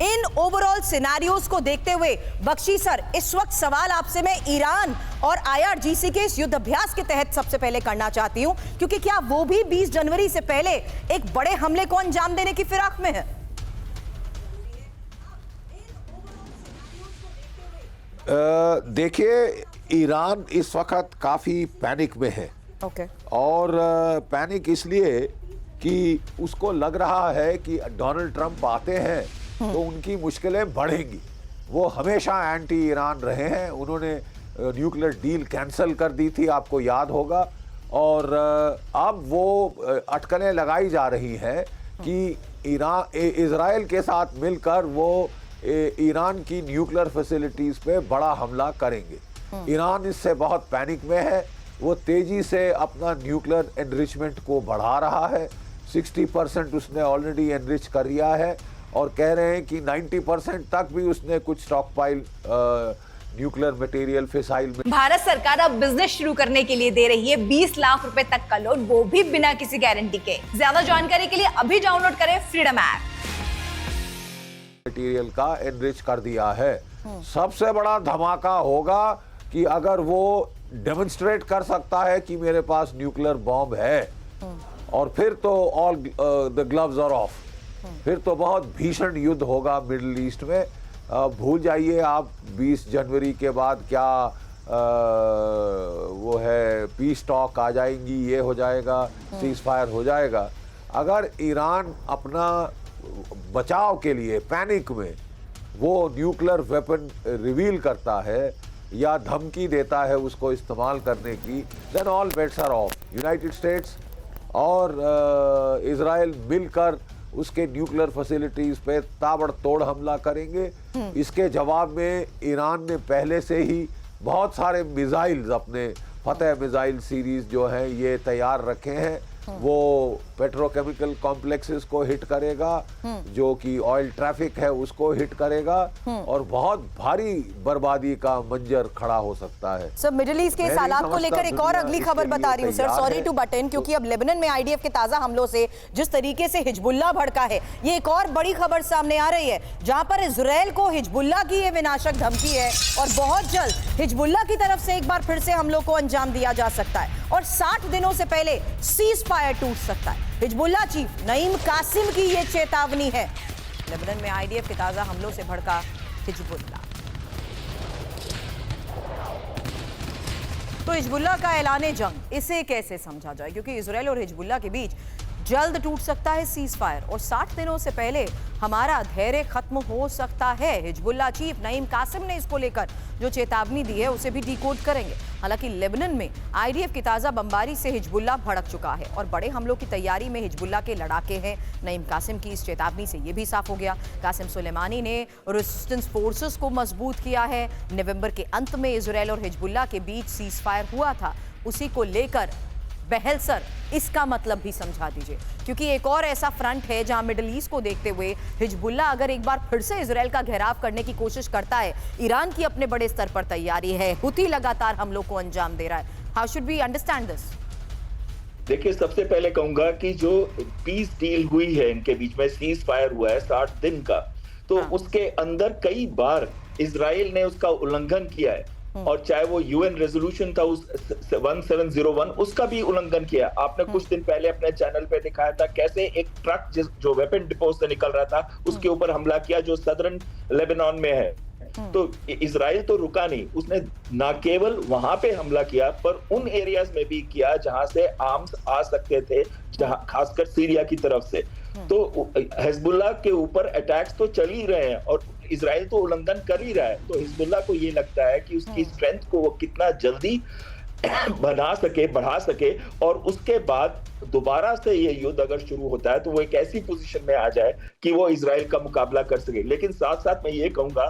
In overall scenarios को देखते हुए बख्शी सर, इस वक्त सवाल आपसे मैं ईरान और IRGC के इस युद्ध अभ्यास के तहत सबसे पहले करना चाहती हूं, क्योंकि क्या वो भी 20 जनवरी से पहले एक बड़े हमले को अंजाम देने की फिराक में है? देखिए, ईरान इस वक्त काफ़ी पैनिक में है। और पैनिक इसलिए कि उसको लग रहा है कि डोनाल्ड ट्रंप आते हैं तो उनकी मुश्किलें बढ़ेंगी। वो हमेशा एंटी ईरान रहे हैं, उन्होंने न्यूक्लियर डील कैंसिल कर दी थी, आपको याद होगा। और अब वो अटकलें लगाई जा रही हैं कि इजराइल के साथ मिलकर वो ईरान की न्यूक्लियर फैसिलिटीज़ पे बड़ा हमला करेंगे। ईरान इससे बहुत पैनिक में है, वो तेज़ी से अपना न्यूक्लियर एनरिचमेंट को बढ़ा रहा है। 60% उसने ऑलरेडी एनरिच कर लिया है और कह रहे हैं कि 90% तक भी उसने कुछ stock pile nuclear material fissile में। भारत सरकार अब बिजनेस शुरू करने के लिए दे रही है 20 लाख रुपए तक का लोन, वो भी बिना किसी गारंटी के। ज्यादा जानकारी के लिए अभी डाउनलोड करें फ्रीडम ऐप। मटेरियल का एनरिच कर दिया है। सबसे बड़ा धमाका होगा कि अगर वो डेमोन्स्ट्रेट कर सकता है कि मेरे पास न्यूक्लियर बॉम्ब है, और फिर तो all the gloves are off. फिर तो बहुत भीषण युद्ध होगा मिडिल ईस्ट में। भूल जाइए आप 20 जनवरी के बाद क्या वो है, पीस टॉक आ जाएंगी, ये हो जाएगा, सीज फायर हो जाएगा। अगर ईरान अपना बचाव के लिए पैनिक में वो न्यूक्लियर वेपन रिवील करता है या धमकी देता है उसको इस्तेमाल करने की, then all bets are off. United States और इजराइल मिलकर उसके न्यूक्लियर फैसिलिटीज पे ताबड़तोड़ हमला करेंगे। इसके जवाब में ईरान ने पहले से ही बहुत सारे मिसाइल्स, अपने फतेह मिसाइल सीरीज जो है ये तैयार रखे हैं। वो पेट्रोकेमिकल कॉम्प्लेक्सेस को हिट करेगा, जो कि ऑयल ट्रैफिक है उसको हिट करेगा, और बहुत भारी बर्बादी का मंजर खड़ा हो सकता है। सर, मिडिल ईस्ट के इस हालात को लेकर एक और अगली खबर बता रही हूँ sir, sorry to butt in, क्योंकि अब लेबनान में IDF के ताजा हमलों से जिस तरीके से हिजबुल्लाह भड़का है, ये एक और बड़ी खबर सामने आ रही है, जहां पर इजराइल को हिजबुल्लाह की ये विनाशक धमकी है और बहुत जल्द हिजबुल्लाह की तरफ से एक बार फिर से हमलों को अंजाम दिया जा सकता है और 60 दिनों से पहले सीज फायर टूट सकता है। हिजबुल्लाह चीफ नईम कासिम की यह चेतावनी है। लेबनान में IDF के ताजा हमलों से भड़का हिजबुल्लाह। तो हिजबुल्लाह का ऐलान जंग, इसे कैसे समझा जाए, क्योंकि इजराइल और हिजबुल्लाह के बीच जल्द टूट सकता है सीज फायर और 60 दिनों से पहले हमारा धैर्य खत्म हो सकता है। हिजबुल्लाह चीफ नईम कासिम ने इसको लेकर जो चेतावनी दी है उसे भी डिकोड करेंगे। हालांकि लेबनान में IDF की ताजा बमबारी से हिजबुल्लाह भड़क चुका है और बड़े हमलों की तैयारी में हिजबुल्लाह के लड़ाके हैं। नईम कासिम की इस चेतावनी से यह भी साफ हो गया, कासिम सुलेमानी ने रेजिस्टेंस फोर्सेस को मजबूत किया है। नवंबर के अंत में इजराइल और हिजबुल्लाह के बीच सीज फायर हुआ था, उसी को लेकर बहल सर, इसका मतलब भी समझा दीजिए, क्योंकि एक और ऐसा फ्रंट है जहां मिडिल ईस्ट को देखते हुए हिजबुल्लाह अगर एक बार फिर से इजराइल का घेराव करने की कोशिश करता है, ईरान की अपने बड़े स्तर पर तैयारी है, हुती लगातार हमलों को अंजाम दे रहा है। How should we understand this? देखिए, सबसे पहले कहूंगा कि जो पीस डील हुई है इनके बीच में, सीज फायर हुआ है 60 दिन का, तो उसके अंदर कई बार इजराइल ने उसका उल्लंघन किया है, और चाहे वो UN रेजोल्यूशन था उस 1701, उसका भी उल्लंघन किया। आपने कुछ दिन पहले अपने चैनल पे दिखाया था कैसे एक ट्रक जो वेपन डिपो से निकल रहा था उसके ऊपर हमला किया, जो सदर्न लेबनान में है। तो इजराइल तो रुका नहीं, उसने ना केवल वहां पे हमला किया पर उन एरियाज में भी किया जहां से आर्म्स आ सकते थे, जहां खासकर सीरिया की तरफ से। तो हिजबुल्लाह के ऊपर अटैक्स तो चल ही रहे हैं और इजराइल तो उल्लंघन कर ही रहा है। तो हिजबुल्लाह को ये लगता है कि उसकी स्ट्रेंथ को वो कितना जल्दी बढ़ा सके और उसके बाद दोबारा से ये युद्ध अगर शुरू होता है तो वो एक ऐसी पोजीशन में आ जाए कि वो इजराइल का मुकाबला कर सके। लेकिन साथ साथ मैं ये कहूंगा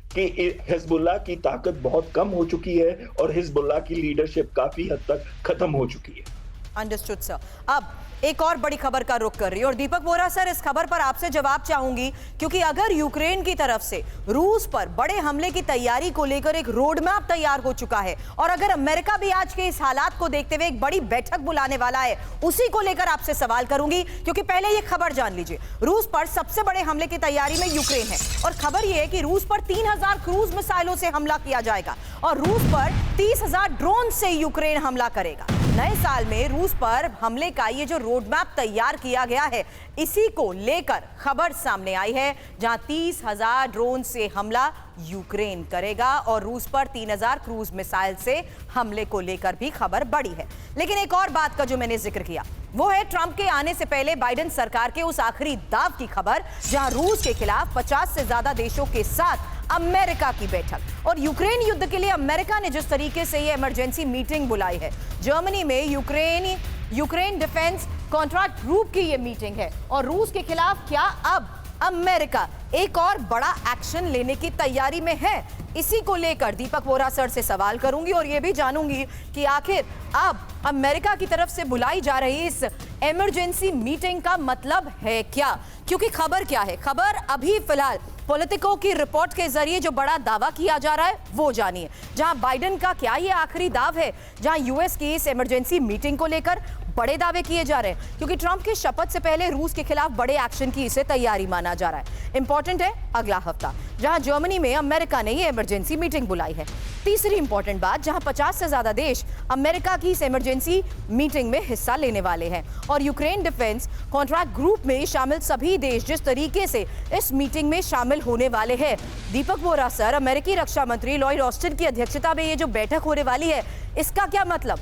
कि हिजबुल्लाह की ताकत बहुत कम हो चुकी है और हिजबुल्लाह की लीडरशिप काफी हद तक खत्म हो चुकी है। Understood sir. अब एक और बड़ी खबर का रुख कर रही है और दीपक वोरा सर, इस खबर पर आपसे जवाब चाहूंगी, क्योंकि अगर यूक्रेन की तरफ से रूस पर बड़े हमले की तैयारी को लेकर एक रोड मैप तैयार हो चुका है और अगर अमेरिका भी आज के इस हालात को देखते हुए एक बड़ी बैठक बुलाने वाला है, उसी को लेकर आपसे सवाल करूंगी। क्योंकि पहले ये खबर जान लीजिए, रूस पर सबसे बड़े हमले की तैयारी में यूक्रेन है और खबर यह है कि रूस पर 3000 क्रूज मिसाइलों से हमला किया जाएगा और रूस पर 30,000 ड्रोन से यूक्रेन हमला करेगा। नए साल में रूस पर हमले का ये जो रोड मैप तैयार किया गया है, इसी को लेकर खबर सामने आई है, जहां 30,000 ड्रोन से हमला यूक्रेन करेगा और रूस पर 3,000 क्रूज मिसाइल से हमले को लेकर भी खबर बड़ी है। लेकिन एक और बात का जो मैंने जिक्र किया वो है ट्रंप के आने से पहले बाइडेन सरकार के उस आखिरी दाव की खबर, जहां रूस के खिलाफ 50 से ज्यादा देशों के साथ अमेरिका की बैठक। और यूक्रेन युद्ध के लिए अमेरिका ने जिस तरीके से ये इमरजेंसी मीटिंग बुलाई है, जर्मनी में यूक्रेन डिफेंस कॉन्ट्रैक्ट ग्रुप की ये मीटिंग है और रूस के खिलाफ क्या अब अमेरिका एक और बड़ा एक्शन लेने की तैयारी में है? इसी को लेकर दीपक वोरा सर से सवाल करूंगी और यह भी जानूंगी कि आखिर अब अमेरिका की तरफ से बुलाई जा रही इस इमरजेंसी मीटिंग का मतलब है क्या? क्योंकि खबर क्या है, खबर अभी फिलहाल पॉलिटिको की रिपोर्ट के जरिए जो बड़ा दावा किया जा रहा है वो जानिए। जहां बाइडेन का क्या ये आखिरी दाव है, जहां यूएस की इस इमरजेंसी मीटिंग को लेकर बड़े दावे किए जा रहे हैं, क्योंकि ट्रंप की शपथ से पहले रूस के खिलाफ बड़े एक्शन की इसे तैयारी माना जा रहा है। इंपॉर्टेंट है अगला हफ्ता, जहां जर्मनी में अमेरिका ने ये इमरजेंसी मीटिंग बुलाई है। तीसरी इंपॉर्टेंट बात, जहां 50 से ज्यादा देश अमेरिका की इस इमरजेंसी मीटिंग में हिस्सा लेने वाले हैं और यूक्रेन डिफेंस कॉन्ट्रैक्ट ग्रुप में शामिल सभी देश जिस तरीके से इस मीटिंग में शामिल होने वाले हैं। दीपक वोरा सर, अमेरिकी रक्षा मंत्री लॉयड ऑस्टिन की अध्यक्षता में ये जो बैठक होने वाली है, इसका क्या मतलब?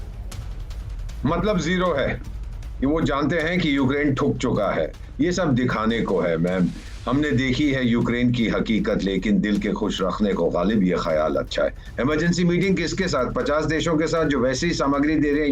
मतलब जीरो है। वो जानते हैं कि यूक्रेन ठुक चुका है, ये सब दिखाने को है मैम। हमने देखी है यूक्रेन की हकीकत, लेकिन दिल के खुश रखने को गालिब ये ख्याल अच्छा है। इमरजेंसी मीटिंग किसके साथ? 50 देशों के साथ जो वैसे ही सामग्री दे रहे हैं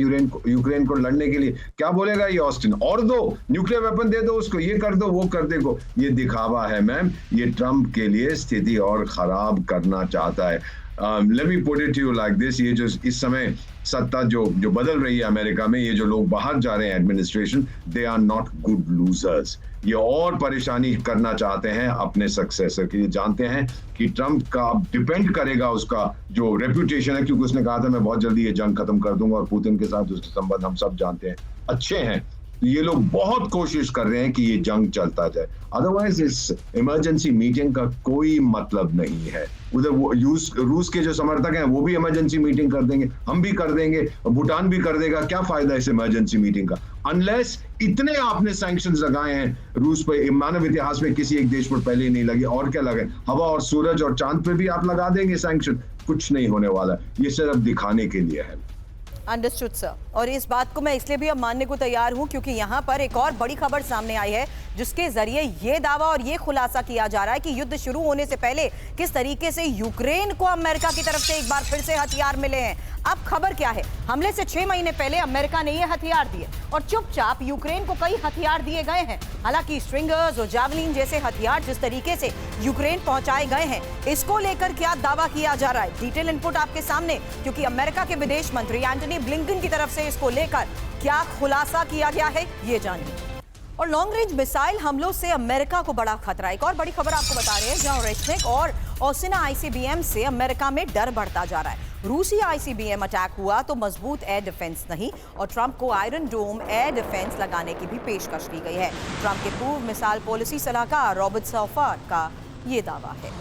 यूक्रेन को लड़ने के लिए। क्या बोलेगा ये ऑस्टिन? और दो न्यूक्लियर वेपन दे दो उसको, ये कर दो, वो कर दो। ये दिखावा है मैम। ये ट्रंप के लिए स्थिति और खराब करना चाहता है। Let me put it to you like this, ये जो इस समय सत्ता जो बदल रही है अमेरिका में, ये जो लोग बाहर जा रहे हैं administration, they are not good losers. ये और परेशानी करना चाहते हैं अपने सक्सेसर के लिए। जानते हैं कि ट्रंप का डिपेंड करेगा उसका जो रेपुटेशन है, क्योंकि उसने कहा था मैं बहुत जल्दी ये जंग खत्म कर दूंगा और पुतिन के साथ उसके संबंध हम सब जानते हैं अच्छे हैं। तो ये लोग बहुत कोशिश कर रहे हैं कि ये जंग चलता जाए, अदरवाइज इस इमरजेंसी मीटिंग का कोई मतलब नहीं है। उधर वो रूस के जो समर्थक हैं वो भी इमरजेंसी मीटिंग कर देंगे, हम भी कर देंगे, भूटान भी कर देगा। क्या फायदा इस इमरजेंसी मीटिंग का, अनलेस इतने आपने सैंक्शंस लगाए हैं रूस पे, मानव इतिहास में किसी एक देश पर पहले ही नहीं लगे। और क्या लगे? हवा और सूरज और चांद पे भी आप लगा देंगे सैंक्शन, कुछ नहीं होने वाला। ये सिर्फ दिखाने के लिए है। Understood sir. और इस बात को मैं इसलिए भी अब मानने को तैयार हूं क्योंकि यहां पर एक और बड़ी खबर सामने आई है, जिसके जरिए ये दावा और ये खुलासा किया जा रहा है कि युद्ध शुरू होने से पहले किस तरीके से यूक्रेन को अमेरिका की तरफ से एक बार फिर से हथियार मिले हैं। अब खबर क्या है, हमले से 6 महीने पहले अमेरिका ने ये हथियार दिए और चुपचाप यूक्रेन को कई हथियार दिए गए हैं। हालांकि स्ट्रिंगर्स और जावलिन जैसे हथियार जिस तरीके से यूक्रेन पहुंचाए गए हैं, इसको लेकर क्या दावा किया जा रहा है, डिटेल इनपुट आपके सामने, क्योंकि अमेरिका के विदेश मंत्री एंटनी ब्लिंकन की तरफ से इसको लेकर क्या खुलासा किया गया है ये जानिए। और लॉन्ग रेंज मिसाइल हमलों से अमेरिका को बड़ा खतरा। एक और बड़ी खबर आपको बता रहे हैं, जहां रेशनिक और ओसिना आईसीबीएम से अमेरिका में डर बढ़ता जा रहा है। रूसी आईसीबीएम अटैक हुआ तो मजबूत एयर डिफेंस नहीं, और ट्रंप को आयरन डोम एयर डिफेंस लगाने की भी पेशकश की गई है। ट्रंप के पूर्व मिसाइल पॉलिसी सलाहकार रॉबर्ट सॉफर का ये दावा है।